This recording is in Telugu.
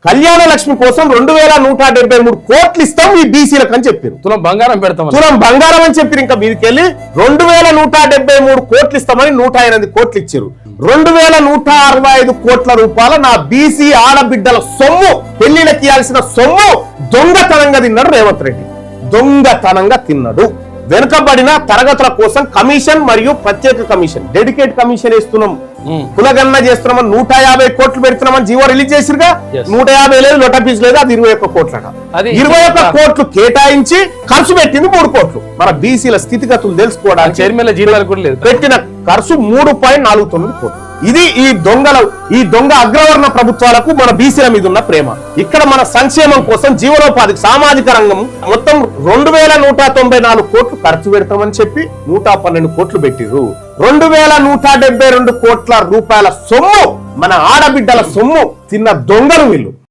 కళ్యాణ లక్ష్మి కోసం 2173 కోట్లు ఇస్తాం ఈ బీసీలకు అని చెప్పారు. తులం బంగారం పెడతాం, తులం బంగారం అని చెప్పారు. ఇంకా మీదకెళ్ళి 2173 కోట్లు ఇస్తామని 108 కోట్లు ఇచ్చారు. 2165 కోట్ల రూపాయల నా బీసీ ఆడబిడ్డల సొమ్ము, పెళ్లిళ్ళకి ఇవ్వాల్సిన సొమ్ము దొంగతనంగా తిన్నాడు రేవంత్ రెడ్డి. దొంగతనంగా తిన్నాడు. వెనుకబడిన తరగతుల కోసం కమిషన్ మరియు ప్రత్యేక కమిషన్, డెడికేట్ కమిషన్ వేస్తున్నాం, కులగణన చేస్తున్నామని 150 కోట్లు పెడుతున్నామని జీవో రిలీజ్ చేసిరుగా. 150 లేదు, లొట పీస్ లేదు, అది 21 కోట్లట. 21 కోట్లు కేటాయించి ఖర్చు పెట్టింది 3 కోట్లు. మన బీసీల స్థితిగతులు తెలుసుకోవడానికి చైర్మన్ జీతాలు కూడా లేదు, పెట్టిన ఖర్చు 3.49 కోట్లు. ఇది ఈ దొంగ అగ్రవర్ణ ప్రభుత్వాలకు మన బీసీల మీద ఉన్న ప్రేమ. ఇక్కడ మన సంక్షేమం కోసం జీవనోపాధికి సామాజిక రంగం మొత్తం 2194 కోట్లు ఖర్చు పెడతామని చెప్పి 112 కోట్లు పెట్టిరు. 2172 కోట్ల రూపాయల సొమ్ము, మన ఆడబిడ్డల సొమ్ము తిన్న దొంగలు వీళ్ళు.